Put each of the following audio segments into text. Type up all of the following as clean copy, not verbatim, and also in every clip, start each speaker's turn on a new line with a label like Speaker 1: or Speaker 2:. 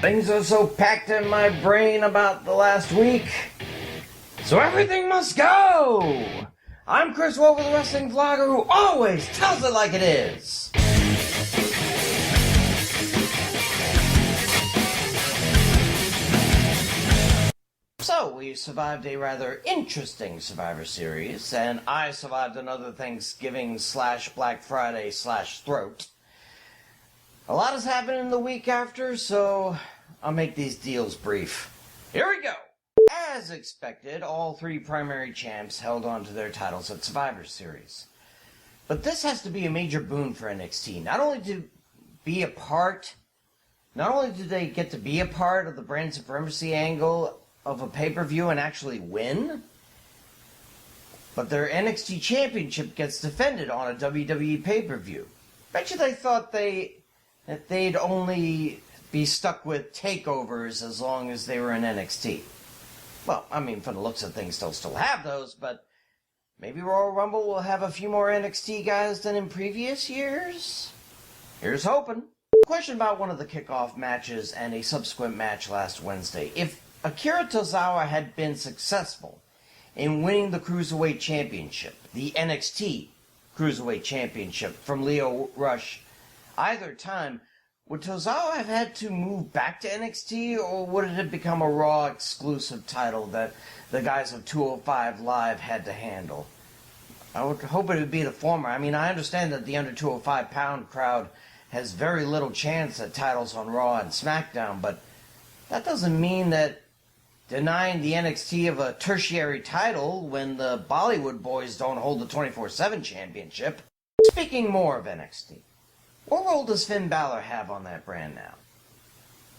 Speaker 1: Things are so packed in my brain about the last week, so everything must go! I'm Chris Wolvie, the wrestling vlogger who always tells it like it is! So, we survived a rather interesting Survivor Series, and I survived another Thanksgiving / Black Friday / throat. A lot has happened in the week after, so I'll make these deals brief. Here we go! As expected, all three primary champs held on to their titles at Survivor Series. But this has to be a major boon for NXT. Not only do they get to be a part of the brand supremacy angle of a pay-per-view and actually win, but their NXT championship gets defended on a WWE pay-per-view. Bet you they thought that they'd only be stuck with takeovers as long as they were in NXT. Well, I mean, from the looks of things, they'll still have those, but maybe Royal Rumble will have a few more NXT guys than in previous years? Here's hoping. Question about one of the kickoff matches and a subsequent match last Wednesday. If Akira Tozawa had been successful in winning the Cruiserweight Championship, the NXT Cruiserweight Championship from Lio Rush either time, would Tozawa have had to move back to NXT, or would it have become a Raw exclusive title that the guys of 205 Live had to handle? I would hope it would be the former. I mean, I understand that the under 205 pound crowd has very little chance at titles on Raw and SmackDown, but that doesn't mean that denying the NXT of a tertiary title when the Bollywood boys don't hold the 24/7 championship. Speaking more of NXT, what role does Finn Balor have on that brand now?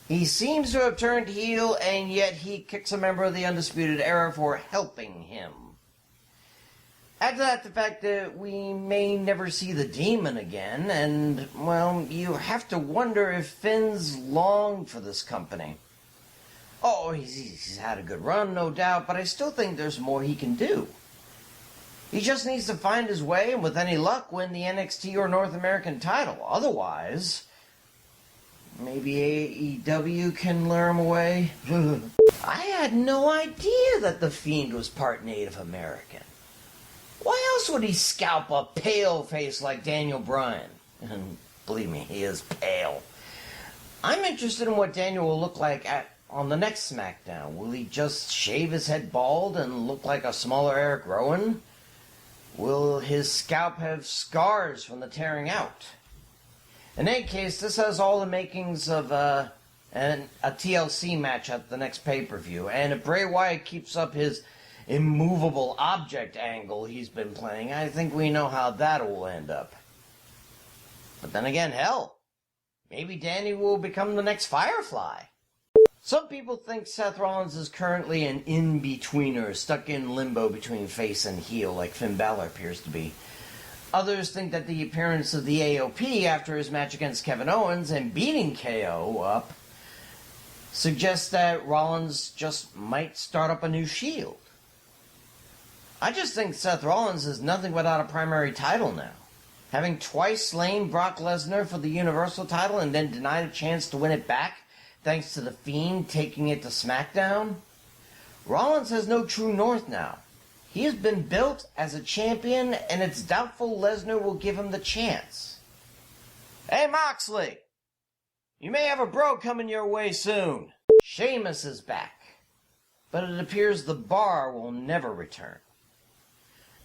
Speaker 1: He seems to have turned heel, and yet he kicks a member of the Undisputed Era for helping him. Add to that the fact that we may never see the Demon again, and, well, you have to wonder if Finn's long for this company. Oh, he's had a good run, no doubt, but I still think there's more he can do. He just needs to find his way, and with any luck, win the NXT or North American title. Otherwise, maybe AEW can lure him away. I had no idea that The Fiend was part Native American. Why else would he scalp a pale face like Daniel Bryan? And believe me, he is pale. I'm interested in what Daniel will look like on the next SmackDown. Will he just shave his head bald and look like a smaller Eric Rowan? Will his scalp have scars from the tearing out? In any case, this has all the makings of a TLC match at the next pay-per-view. And if Bray Wyatt keeps up his immovable object angle he's been playing, I think we know how that will end up. But then again, hell, maybe Danny will become the next Firefly. Some people think Seth Rollins is currently an in-betweener, stuck in limbo between face and heel, like Finn Balor appears to be. Others think that the appearance of the AOP after his match against Kevin Owens and beating KO up suggests that Rollins just might start up a new Shield. I just think Seth Rollins is nothing without a primary title now. Having twice slain Brock Lesnar for the Universal title and then denied a chance to win it back, thanks to The Fiend taking it to SmackDown, Rollins has no true north now. He has been built as a champion, and it's doubtful Lesnar will give him the chance. Hey Moxley, you may have a bro coming your way soon. Sheamus is back, but it appears the Bar will never return.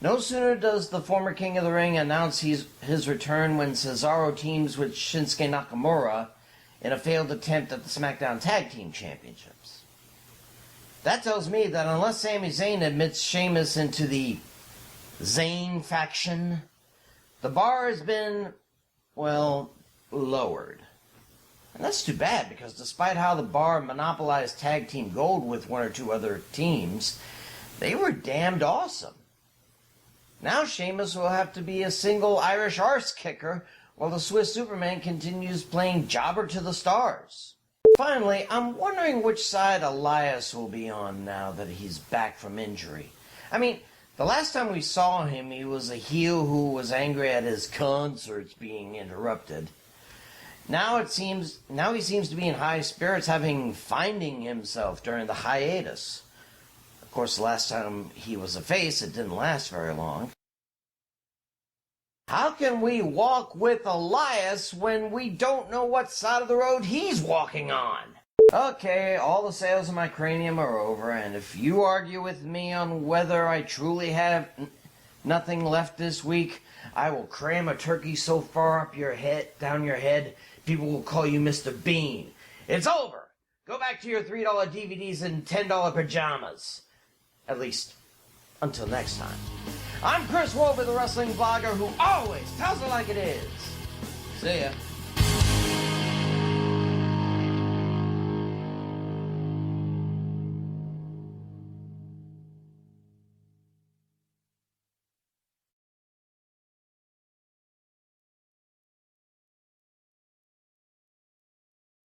Speaker 1: No sooner does the former King of the Ring announce his return when Cesaro teams with Shinsuke Nakamura in a failed attempt at the SmackDown Tag Team Championships. That tells me that unless Sami Zayn admits Sheamus into the Zayn faction, the bar has been, well, lowered. And that's too bad, because despite how the bar monopolized tag team gold with one or two other teams, they were damned awesome. Now Sheamus will have to be a single Irish arse kicker while the Swiss Superman continues playing jobber to the stars. Finally, I'm wondering which side Elias will be on now that he's back from injury. I mean, the last time we saw him, he was a heel who was angry at his concerts being interrupted. Now he seems to be in high spirits, finding himself during the hiatus. Of course, the last time he was a face, it didn't last very long. How can we walk with Elias when we don't know what side of the road he's walking on? Okay, all the sales in my cranium are over, and if you argue with me on whether I truly have nothing left this week, I will cram a turkey so far up your head, down your head, people will call you Mr. Bean. It's over! Go back to your $3 DVDs and $10 pajamas. At least, until next time. I'm Chris Wolvie, the wrestling blogger who always tells it like it is. See ya.